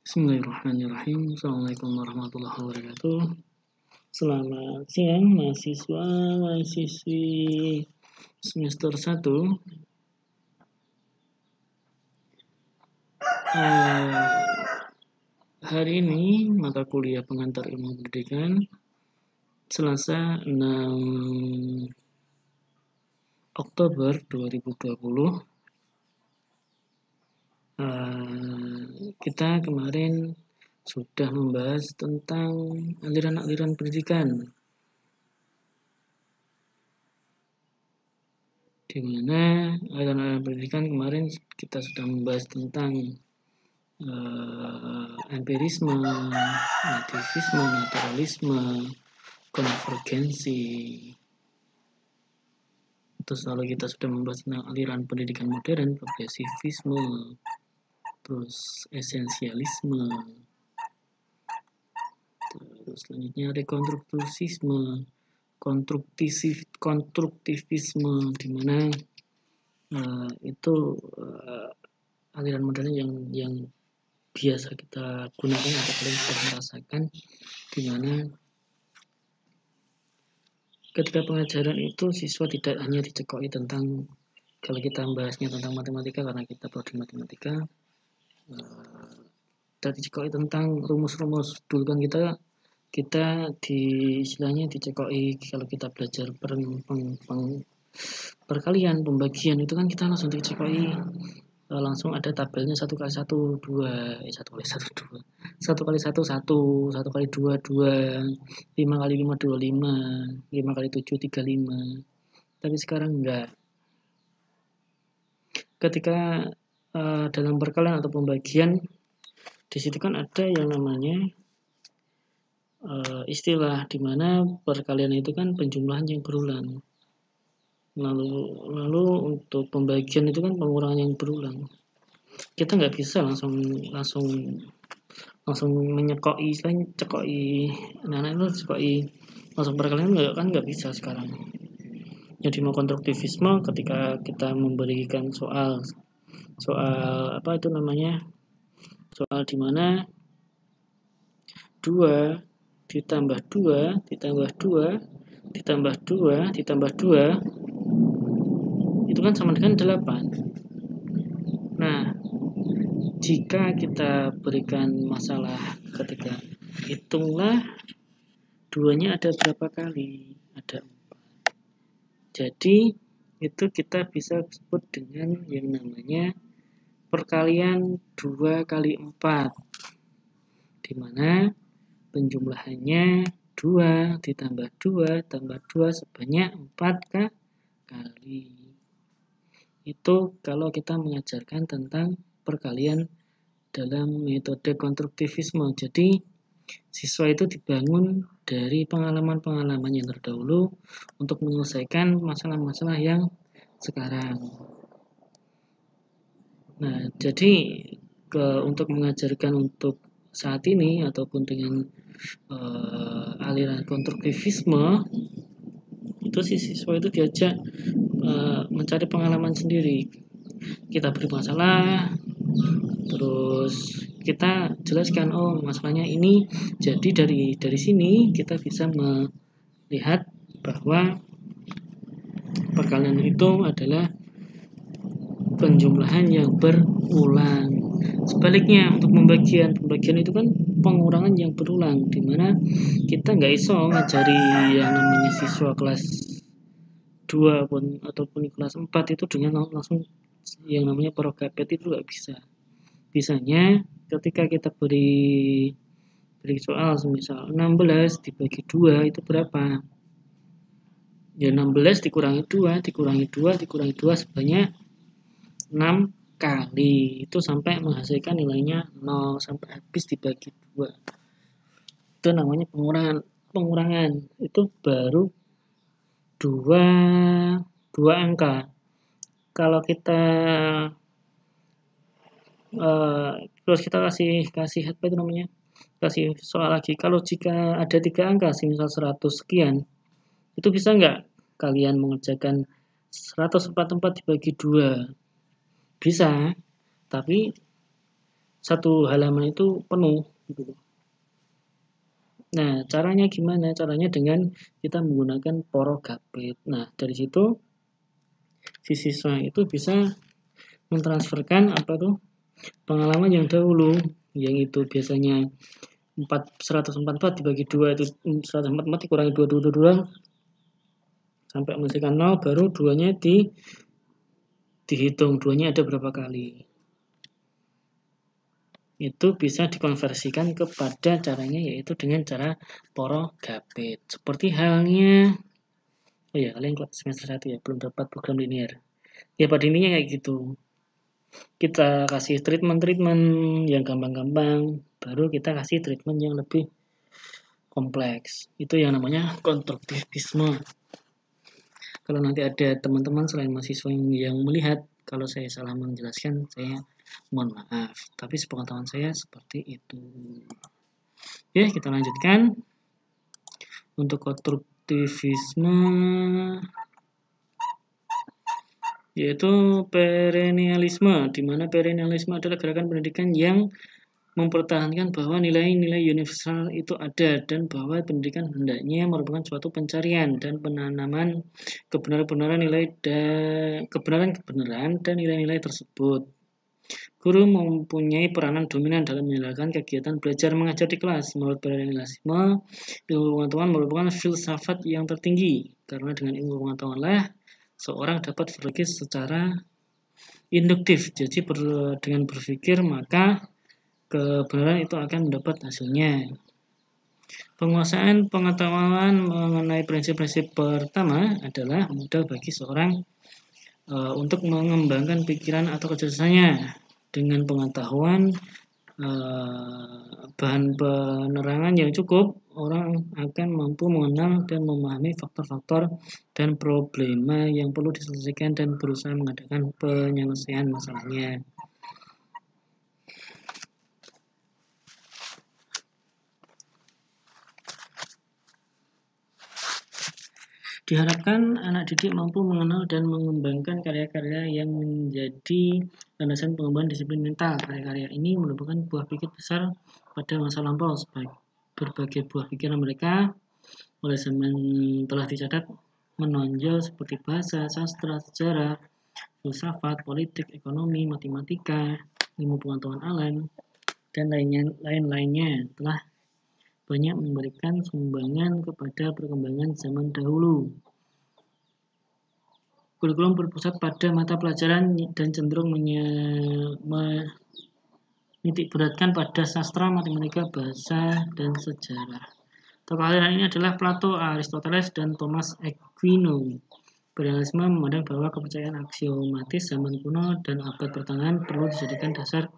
Bismillahirrahmanirrahim. Assalamualaikum warahmatullahi wabarakatuh. Selamat siang mahasiswa-mahasiswi semester 1. Hari ini mata kuliah pengantar ilmu pendidikan Selasa 6 Oktober 2020. Kita kemarin sudah membahas tentang aliran-aliran pendidikan, di mana aliran-aliran pendidikan kemarin kita sudah membahas tentang empirisme, nativisme, naturalisme, konvergensi. Terus lalu kita sudah membahas tentang aliran pendidikan modern, progresivisme, terus esensialisme, terus selanjutnya rekonstruktivisme, konstruktivisme, di mana itu aliran modern yang biasa kita gunakan atau paling sering rasakan, di mana ketika pengajaran itu siswa tidak hanya dicekoki tentang, kalau kita membahasnya tentang matematika karena kita prodi matematika, kita dicekoki tentang rumus-rumus. Dulu kan kita di istilahnya dicekoki, kalau kita belajar perkalian, pembagian itu kan kita langsung dicekoki, langsung ada tabelnya 1 kali 1 2, 1 kali 1 2, 1 kali 1 1, 1 kali 2 2, 5 kali 5 25, 5 kali 7 35. Tapi sekarang enggak. Ketika dalam perkalian atau pembagian, di situ kan ada yang namanya istilah, di mana perkalian itu kan penjumlahan yang berulang. Lalu untuk pembagian itu kan pengurangan yang berulang. Kita nggak bisa langsung menyekoki, selain cekoki anak-anak itu cekoki langsung perkalian nggak bisa sekarang. Jadi mau konstruktivisme, ketika kita memberikan soal apa itu namanya, soal di mana 2 ditambah 2 ditambah 2 ditambah 2 ditambah 2 itu kan sama dengan 8. Nah, jika kita berikan masalah ketika hitunglah 2-nya ada berapa kali, ada 4. Jadi itu kita bisa sebut dengan yang namanya perkalian 2 kali 4, di mana penjumlahannya 2 ditambah 2 tambah 2 sebanyak 4 kali. Itu kalau kita mengajarkan tentang perkalian dalam metode konstruktivisme. Jadi siswa itu dibangun dari pengalaman-pengalaman yang terdahulu untuk menyelesaikan masalah-masalah yang sekarang. Nah, jadi untuk mengajarkan untuk saat ini ataupun dengan aliran konstruktivisme, itu si siswa itu diajak mencari pengalaman sendiri. Kita beri masalah, terus kita jelaskan, oh masalahnya ini, jadi dari sini kita bisa melihat bahwa perkalian itu adalah penjumlahan yang berulang. Sebaliknya untuk pembagian itu kan pengurangan yang berulang, dimana kita nggak iso ngajari yang namanya siswa kelas 2 ataupun kelas 4 itu dengan langsung yang namanya prokapet, itu nggak bisa. Bisanya ketika kita beri soal misal 16 dibagi 2 itu berapa? Ya 16 dikurangi 2 dikurangi 2 dikurangi 2 sebanyak 6 kali. Itu sampai menghasilkan nilainya 0 sampai habis dibagi 2. Itu namanya pengurangan. Itu baru 2 angka. Kalau kita terus kita kasih apa itu namanya, kasih soal lagi, kalau jika ada 3 angka misal 100 sekian, itu bisa nggak kalian mengerjakan 144 dibagi 2? Bisa, tapi satu halaman itu penuh gitu. Nah, caranya gimana? Caranya dengan kita menggunakan Porogapit. Nah, dari situ si siswa itu bisa mentransferkan pengalaman yang dahulu, yang itu biasanya 144 dibagi 2 itu 144 dikurangi 2 sampai menghasilkan 0, baru duanya dihitung duanya ada berapa kali. Itu bisa dikonversikan kepada caranya, yaitu dengan cara Porogapit. Seperti halnya kalian kelas semester 1 ya belum dapat program linear. Ya pada intinya kayak gitu. Kita kasih treatment yang gampang-gampang, baru kita kasih treatment yang lebih kompleks. Itu yang namanya konstruktivisme. Kalau nanti ada teman-teman selain mahasiswa yang melihat kalau saya salah menjelaskan, saya mohon maaf. Tapi sepengetahuan saya seperti itu. Oke, kita lanjutkan. Untuk konstruktivisme yaitu perennialisme, di mana perennialisme adalah gerakan pendidikan yang mempertahankan bahwa nilai-nilai universal itu ada dan bahwa pendidikan hendaknya merupakan suatu pencarian dan penanaman kebenaran-kebenaran dan nilai-nilai tersebut. Guru mempunyai peranan dominan dalam menjalankan kegiatan belajar mengajar di kelas. Menurut perennialisme, ilmu pengetahuan merupakan filsafat yang tertinggi karena dengan ilmu pengetahuanlah seorang dapat berpikir secara induktif. Jadi dengan berpikir maka kebenaran itu akan mendapat hasilnya. Penguasaan pengetahuan mengenai prinsip-prinsip pertama adalah modal bagi seorang untuk mengembangkan pikiran atau kecerdasannya. Dengan pengetahuan bahan penerangan yang cukup, orang akan mampu mengenal dan memahami faktor-faktor dan problema yang perlu diselesaikan dan berusaha mengadakan penyelesaian masalahnya. Diharapkan anak didik mampu mengenal dan mengembangkan karya-karya yang menjadi landasan pengembangan disiplin mental. Karya-karya ini merupakan buah pikir besar pada masa lampau. Berbagai buah pikiran mereka oleh zaman telah dicatat menonjol seperti bahasa, sastra, sejarah, filsafat, politik, ekonomi, matematika, ilmu pengetahuan alam, dan lain-lainnya telah banyak memberikan sumbangan kepada perkembangan zaman dahulu. Kurikulum berpusat pada mata pelajaran dan cenderung menitikberatkan pada sastra, matematika, bahasa, dan sejarah. Tokoh aliran ini adalah Plato, Aristoteles, dan Thomas Aquino. Perennialisme memandang bahwa kepercayaan aksiomatis zaman kuno dan abad pertengahan perlu dijadikan dasar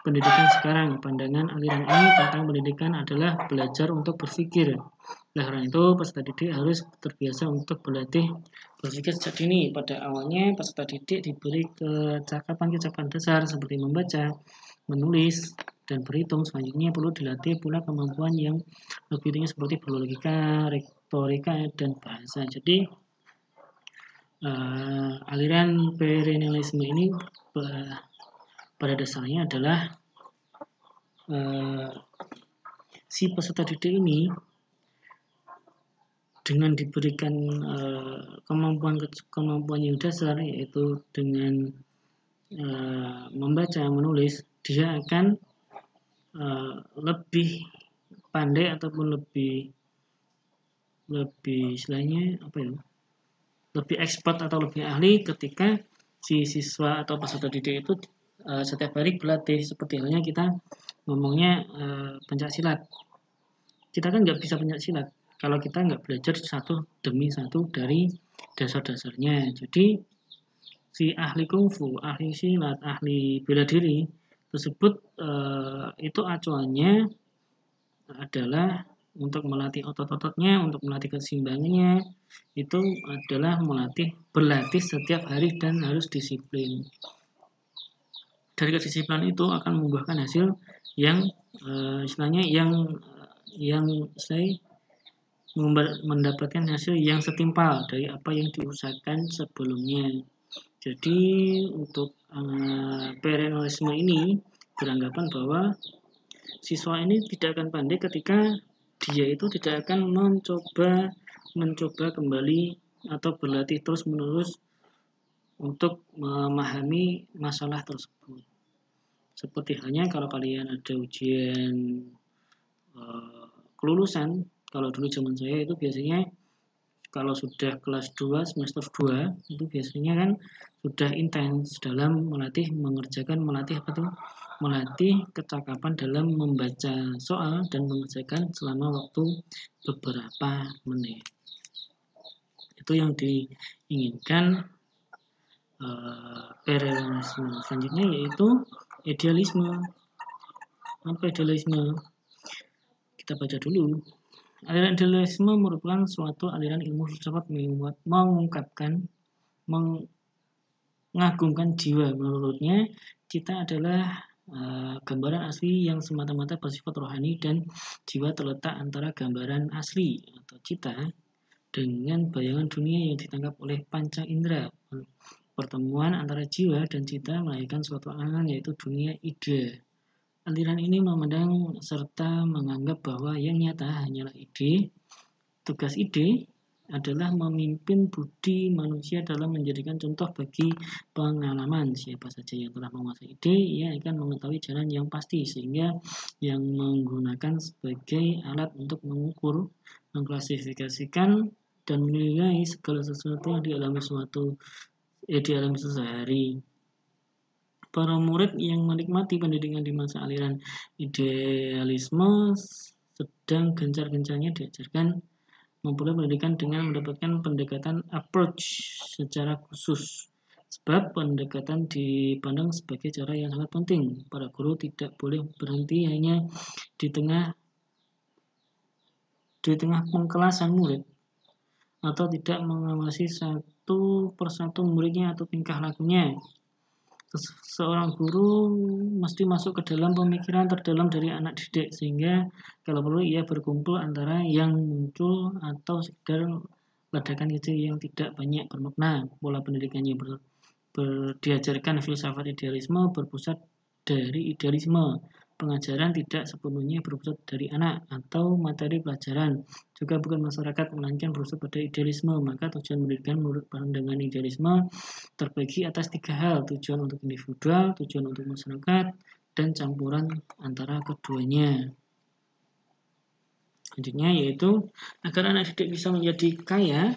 pendidikan sekarang. Pandangan aliran ini tentang pendidikan adalah belajar untuk berpikir. Oleh karena itu, peserta didik harus terbiasa untuk berlatih berpikir sejak dini. Pada awalnya, peserta didik diberi kecakapan-kecakapan dasar seperti membaca, menulis, dan berhitung. Selanjutnya perlu dilatih pula kemampuan yang lebih tinggi seperti berlogika, retorika, dan bahasa. Jadi, aliran perennialisme ini pada dasarnya adalah si peserta didik ini dengan diberikan kemampuan yang dasar, yaitu dengan membaca, menulis, dia akan lebih pandai ataupun lebih istilahnya lebih expert atau lebih ahli ketika si siswa atau peserta didik itu setiap hari berlatih. Seperti halnya kita ngomongnya pencak silat. Kita kan nggak bisa pencak silat kalau kita nggak belajar satu demi satu dari dasar-dasarnya. Jadi si ahli kungfu, ahli silat, ahli bela diri tersebut itu acuannya adalah untuk melatih otot-ototnya, untuk melatih keseimbangannya, itu adalah berlatih setiap hari dan harus disiplin. Dari kedisiplinan itu akan membuahkan hasil yang istilahnya yang saya mendapatkan hasil yang setimpal dari apa yang diusahakan sebelumnya. Jadi untuk perennialisme ini beranggapan bahwa siswa ini tidak akan pandai ketika dia itu tidak akan mencoba kembali atau berlatih terus-menerus untuk memahami masalah tersebut. Seperti halnya kalau kalian ada ujian kelulusan, kalau dulu zaman saya itu biasanya kalau sudah kelas 2 semester 2 itu biasanya kan sudah intens dalam melatih kecakapan dalam membaca soal dan mengerjakan selama waktu beberapa menit. Itu yang diinginkan perennialisme. Selanjutnya yaitu idealisme. Apa idealisme? Kita baca dulu. Aliran idealisme merupakan suatu aliran ilmu filsafat mengagungkan jiwa. Menurutnya, cita adalah gambaran asli yang semata-mata bersifat rohani dan jiwa terletak antara gambaran asli atau cita dengan bayangan dunia yang ditangkap oleh panca indera. Pertemuan antara jiwa dan cita melahirkan suatu angan yaitu dunia ide. Aliran ini memandang serta menganggap bahwa yang nyata hanyalah ide. Tugas ide adalah memimpin budi manusia dalam menjadikan contoh bagi pengalaman. Siapa saja yang telah menguasai ide, ia akan mengetahui jalan yang pasti, sehingga yang menggunakan sebagai alat untuk mengukur, mengklasifikasikan, dan menilai segala sesuatu yang dialami sehari. Para murid yang menikmati pendidikan di masa aliran idealisme sedang gencar-gencarnya diajarkan memperoleh pendidikan dengan mendapatkan pendekatan approach secara khusus. Sebab pendekatan dipandang sebagai cara yang sangat penting. Para guru tidak boleh berhenti hanya di tengah pengkelasan murid atau tidak mengawasi satu persatu muridnya atau tingkah lakunya. Seorang guru mesti masuk ke dalam pemikiran terdalam dari anak didik, sehingga kalau perlu ia berkumpul antara yang muncul atau sekedar ledakan kecil yang tidak banyak bermakna. Pola pendidikannya diajarkan filsafat idealisme berpusat dari idealisme. Pengajaran tidak sepenuhnya berpusat dari anak atau materi pelajaran, juga bukan masyarakat, melainkan berpusat pada idealisme. Maka tujuan pendidikan menurut pandangan idealisme terbagi atas 3 hal: tujuan untuk individual, tujuan untuk masyarakat, dan campuran antara keduanya. Selanjutnya yaitu agar anak didik bisa menjadi kaya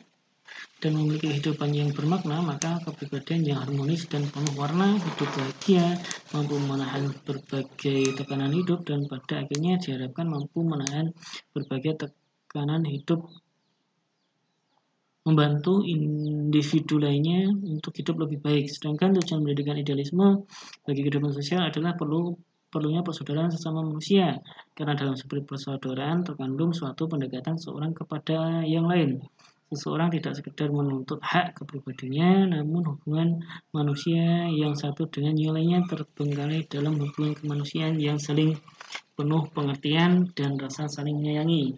dan memiliki kehidupan yang bermakna, maka kepribadian yang harmonis dan penuh warna, hidup bahagia, mampu menahan berbagai tekanan hidup, dan pada akhirnya diharapkan mampu menahan berbagai tekanan hidup, membantu individu lainnya untuk hidup lebih baik. Sedangkan tujuan pendidikan idealisme bagi kehidupan sosial adalah perlunya persaudaraan sesama manusia, karena dalam spirit persaudaraan terkandung suatu pendekatan seorang kepada yang lain. Seseorang tidak sekedar menuntut hak kepribadiannya, namun hubungan manusia yang satu dengan yang lainnya terbengkalai dalam hubungan kemanusiaan yang saling penuh pengertian dan rasa saling menyayangi.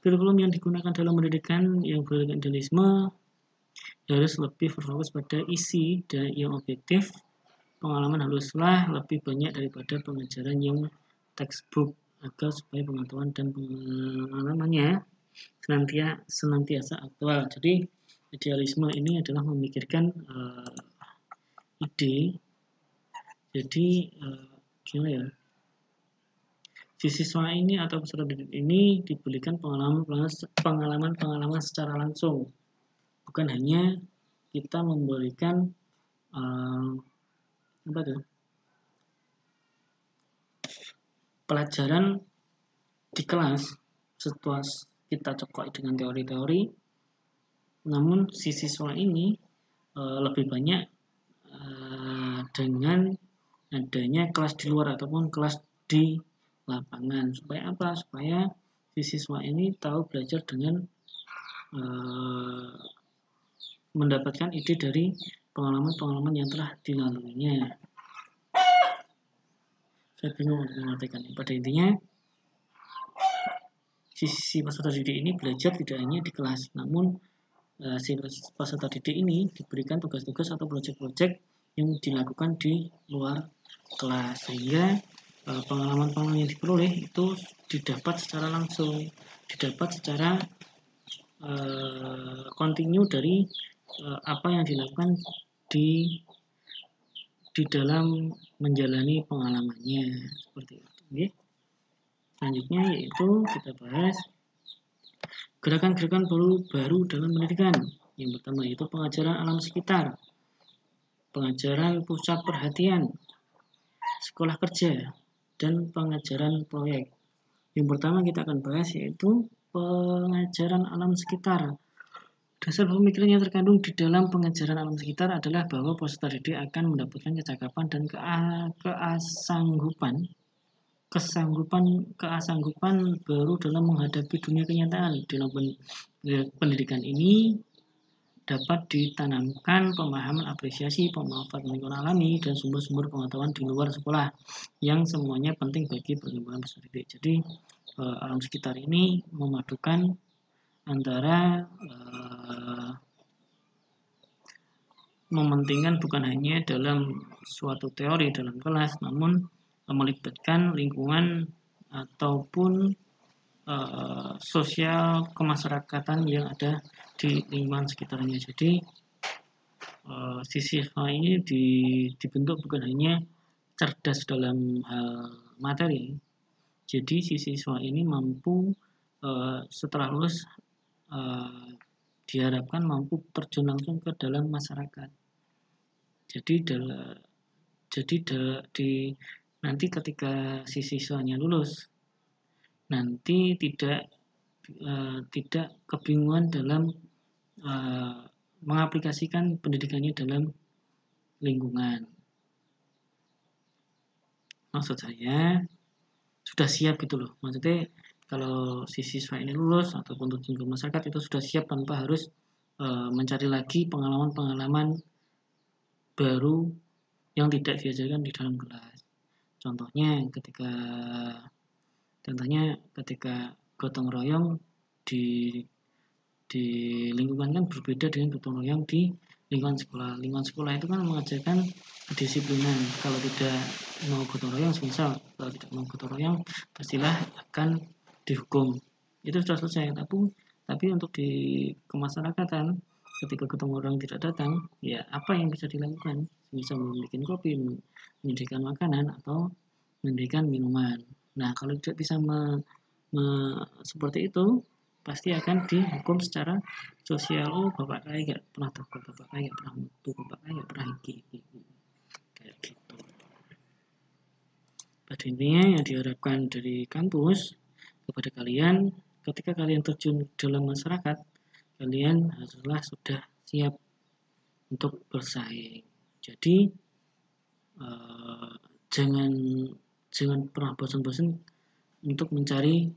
Kurikulum yang digunakan dalam pendidikan yang berdasarkan idealisme harus lebih berfokus pada isi dan yang objektif. Pengalaman haruslah lebih banyak daripada pengajaran yang textbook, agar supaya pengetahuan dan pengalamannya senantiasa aktual. Jadi idealisme ini adalah memikirkan ide. Jadi gimana ya? Si siswa ini atau peserta didik ini diberikan pengalaman secara langsung. Bukan hanya kita memberikan pelajaran di kelas setelah kita cekok dengan teori-teori, namun si siswa ini lebih banyak dengan adanya kelas di luar ataupun kelas di lapangan. Supaya apa? Supaya si siswa ini tahu belajar dengan mendapatkan ide dari pengalaman-pengalaman yang telah dilaluinya. Saya bingung untuk mengartikan. Pada intinya, si peserta didik ini belajar tidak hanya di kelas, namun si peserta didik ini diberikan tugas-tugas atau proyek-proyek yang dilakukan di luar kelas, sehingga pengalaman-pengalaman yang diperoleh itu didapat secara langsung, didapat secara kontinu dari apa yang dilakukan di dalam menjalani pengalamannya, seperti itu. Okay. Selanjutnya yaitu kita bahas gerakan-gerakan baru dalam pendidikan. Yang pertama yaitu pengajaran alam sekitar, pengajaran pusat perhatian, sekolah kerja, dan pengajaran proyek. Yang pertama kita akan bahas yaitu pengajaran alam sekitar. Dasar pemikiran yang terkandung di dalam pengajaran alam sekitar adalah bahwa peserta didik akan mendapatkan kecakapan dan keasanggupan baru dalam menghadapi dunia kenyataan. Dalam pendidikan ini dapat ditanamkan pemahaman apresiasi, pemanfaatan lingkungan alami, dan sumber-sumber pengetahuan di luar sekolah yang semuanya penting bagi perkembangan peserta didik. Jadi alam sekitar ini memadukan antara mementingkan bukan hanya dalam suatu teori dalam kelas, namun melibatkan lingkungan ataupun sosial kemasyarakatan yang ada di lingkungan sekitarnya. Jadi siswa ini dibentuk bukan hanya cerdas dalam hal materi, jadi siswa ini mampu setelah lulus diharapkan mampu terjun langsung ke dalam masyarakat. Jadi nanti ketika si siswanya lulus, nanti tidak kebingungan dalam mengaplikasikan pendidikannya dalam lingkungan. Maksud saya sudah siap gitu loh. Maksudnya kalau si siswa ini lulus ataupun terjun ke masyarakat itu sudah siap tanpa harus mencari lagi pengalaman-pengalaman baru yang tidak diajarkan di dalam kelas. Contohnya ketika gotong royong di lingkungan kan berbeda dengan gotong royong di lingkungan sekolah. Lingkungan sekolah itu kan mengajarkan kedisiplinan. Kalau tidak mau gotong royong, misal kalau tidak mau gotong royong, pastilah akan dihukum. Itu sudah selesai. Tapi untuk di kemasyarakatan, ketika gotong royong tidak datang, ya apa yang bisa dilakukan? Bisa membuat kopi, menyediakan makanan, atau menyediakan minuman. Nah, kalau tidak bisa seperti itu, pasti akan dihukum secara sosial. Oh, bapak saya nggak pernah takut, bapak saya nggak pernah mutu, bapak saya nggak pernah kayak gitu. Pada intinya yang diharapkan dari kampus kepada kalian, ketika kalian terjun dalam masyarakat, kalian haruslah sudah siap untuk bersaing. Jadi jangan pernah bosan-bosan untuk mencari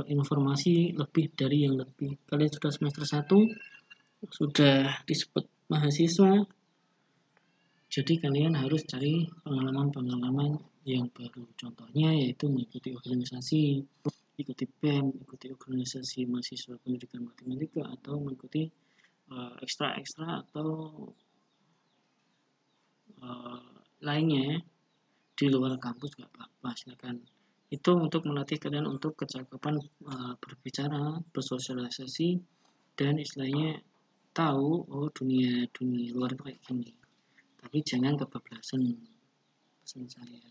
informasi lebih dari yang lebih. Kalian sudah semester 1, sudah disebut mahasiswa, jadi kalian harus cari pengalaman-pengalaman yang baru. Contohnya yaitu mengikuti organisasi, ikuti BEM, ikuti organisasi mahasiswa pendidikan matematika, atau mengikuti ekstra-ekstra atau lainnya di luar kampus nggak apa-apa, silakan. Itu untuk melatih kalian untuk kecakapan berbicara, bersosialisasi, dan istilahnya tahu dunia luar itu kayak gini. Tapi jangan kebablasan, pesan saya.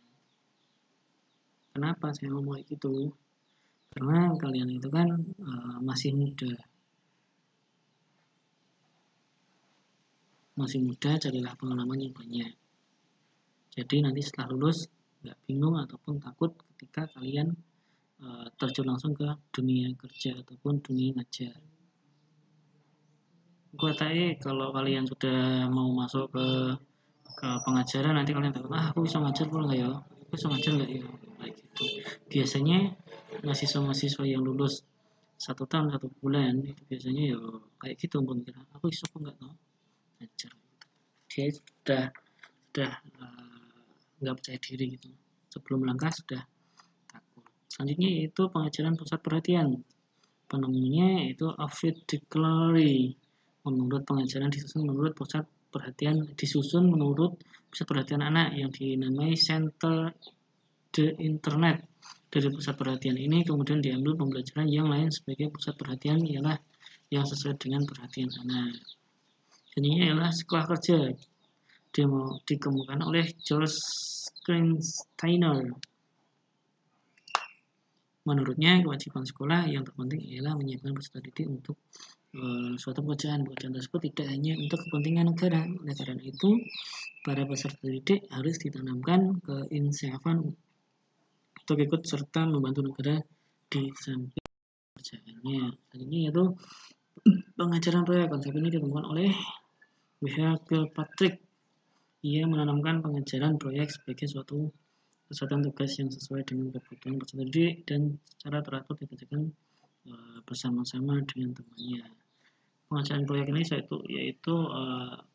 Kenapa saya ngomong kayak gitu? Karena kalian itu kan masih muda, carilah pengalaman yang banyak. Jadi nanti setelah lulus nggak bingung ataupun takut ketika kalian terjun langsung ke dunia kerja ataupun dunia ngajar. Gua tahu kalau kalian sudah mau masuk ke pengajaran, nanti kalian takut, aku bisa ngajar nggak ya? Aku bisa ngajar nggak ya? Kayak gitu. Biasanya mahasiswa yang lulus 1 tahun 1 bulan itu biasanya ya kayak gitu, kira aku bisa nggak tau ngajar. Dia sudah nggak percaya diri gitu. Sebelum langkah sudah takut. Selanjutnya yaitu pengajaran pusat perhatian. Penemunya itu Ovid Declory. Menurut pengajaran disusun menurut pusat perhatian disusun menurut pusat perhatian anak yang dinamai Center the Internet. Dari pusat perhatian ini kemudian diambil pembelajaran yang lain sebagai pusat perhatian ialah yang sesuai dengan perhatian anak. Ini ialah sekolah kerja dikemukakan oleh George Kleinsteiner. Menurutnya, kewajiban sekolah yang terpenting ialah menyiapkan peserta didik untuk suatu pekerjaan. Pekerjaan tersebut tidak hanya untuk kepentingan negara. Oleh karena itu, para peserta didik harus ditanamkan keinsafan untuk ikut serta membantu negara di samping pekerjaannya. Selanjutnya yaitu pengajaran proyek. Konsep ini ditemukan oleh W.H. Kilpatrick. Ia menanamkan pengajaran proyek sebagai suatu kesatuan tugas yang sesuai dengan kebutuhan peserta didik dan secara teratur dikerjakan bersama-sama dengan temannya. Pengajaran proyek ini yaitu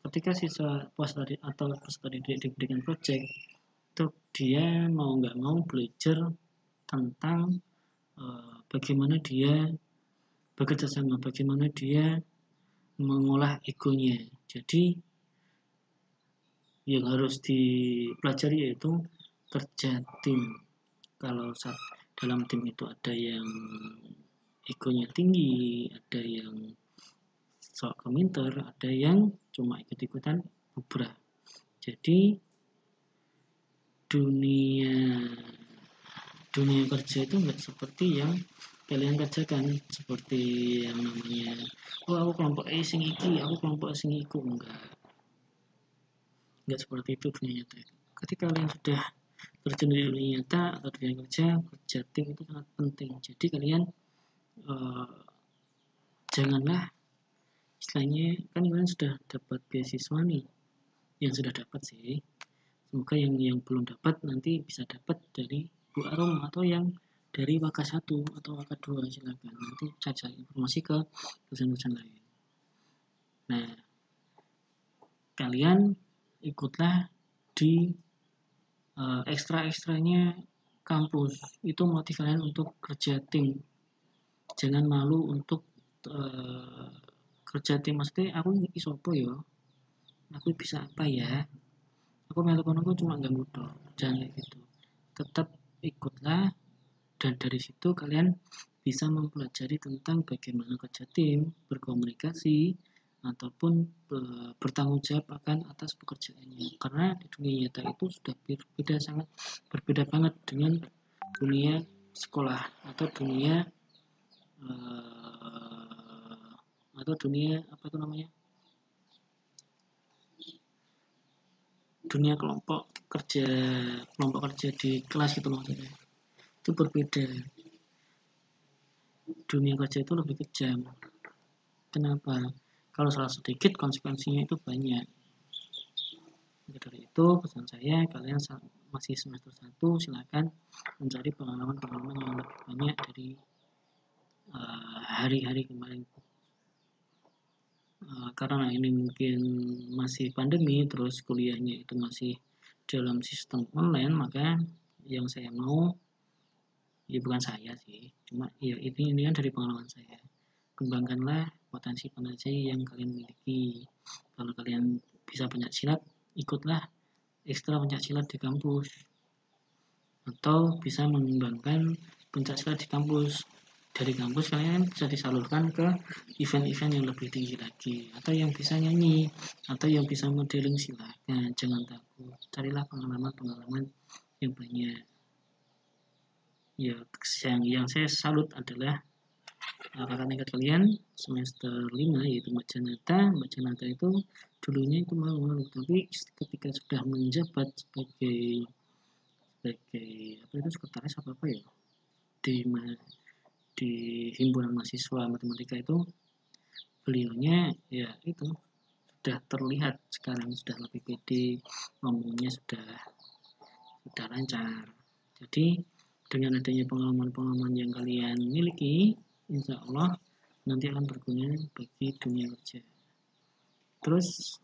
ketika siswa atau peserta didik diberikan proyek, itu dia mau nggak mau belajar tentang bagaimana dia bekerja sama, bagaimana dia mengolah egonya. Jadi yang harus dipelajari yaitu kerja tim. Kalau dalam tim itu ada yang egonya tinggi, ada yang sok komentar, ada yang cuma ikut-ikutan bubrah. Jadi dunia kerja itu nggak seperti yang kalian kerjakan, seperti yang namanya aku kelompok sing iki, aku kelompok sing iku. Enggak seperti itu dunia nyata. Ketika kalian sudah terjun di dunia nyata atau dunia kerja tim itu sangat penting. Jadi kalian janganlah istilahnya, kan kalian sudah dapat beasiswa nih, yang sudah dapat sih, semoga yang belum dapat nanti bisa dapat dari Bu Arum atau yang dari Waka 1 atau Waka 2, silakan nanti cari informasi ke dosen-dosen lain. Nah, kalian ikutlah di ekstra-ekstranya kampus, itu melatih kalian untuk kerja tim. Jangan malu untuk kerja tim, maksudnya aku iso apa ya, aku bisa apa ya, aku melakukan aku cuma gak mudah. Jangan kayak gitu, tetap ikutlah, dan dari situ kalian bisa mempelajari tentang bagaimana kerja tim, berkomunikasi, ataupun bertanggung jawab akan atas pekerjaannya. Karena di dunia nyata itu sudah sangat berbeda banget dengan dunia sekolah atau dunia dunia kelompok kerja di kelas gitu loh, maksudnya itu berbeda. Dunia kerja itu lebih kejam. Kenapa? Kalau salah sedikit konsekuensinya itu banyak. Dari itu pesan saya, kalian masih semester 1 silakan mencari pengalaman-pengalaman yang lebih banyak dari hari-hari kemarin. Karena ini mungkin masih pandemi, terus kuliahnya itu masih dalam sistem online, maka yang saya mau, ya bukan saya sih, cuma ya ini kan dari pengalaman saya, kembangkanlah potensi-potensi yang kalian miliki. Kalau kalian bisa pencaksilat, ikutlah ekstra pencaksilat di kampus, atau bisa mengembangkan pencaksilat di kampus. Dari kampus kalian bisa disalurkan ke event-event yang lebih tinggi lagi, atau yang bisa nyanyi, atau yang bisa modeling, silahkan, jangan takut, carilah pengalaman-pengalaman yang banyak. Ya, yang saya salut adalah kakak tingkat kalian semester 5 yaitu Mbak Janata itu dulunya itu malu-malu, tapi ketika sudah menjabat sebagai apa itu, sekretaris apa ya di himpunan mahasiswa matematika itu, beliaunya ya itu sudah terlihat sekarang sudah lebih pede, ngomongnya sudah lancar. Jadi dengan adanya pengalaman-pengalaman yang kalian miliki, insya Allah nanti akan berguna bagi dunia kerja. Terus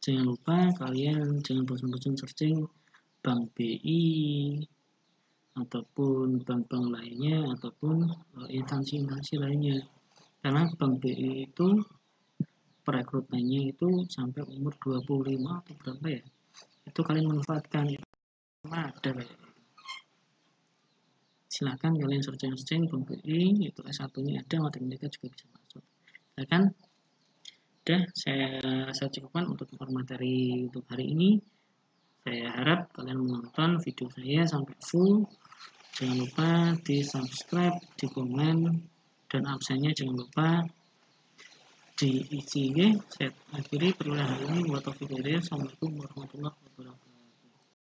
jangan lupa kalian jangan bosan-bosan searching Bank BI ataupun bank-bank lainnya ataupun instansi-instansi lainnya, karena Bank BI itu perekrutannya itu sampai umur 25 atau berapa ya, itu kalian manfaatkan, itu ada kayak silakan kalian searching BPI itu S1 nya ada, matematika juga bisa masuk. Silakan. Udah saya cukupkan untuk materi untuk hari ini. Saya harap kalian menonton video saya sampai full. Jangan lupa di subscribe, di komen, dan absennya jangan lupa diisi. Saya akhiri perkuliahan ini. Assalamualaikum warahmatullahi wabarakatuh.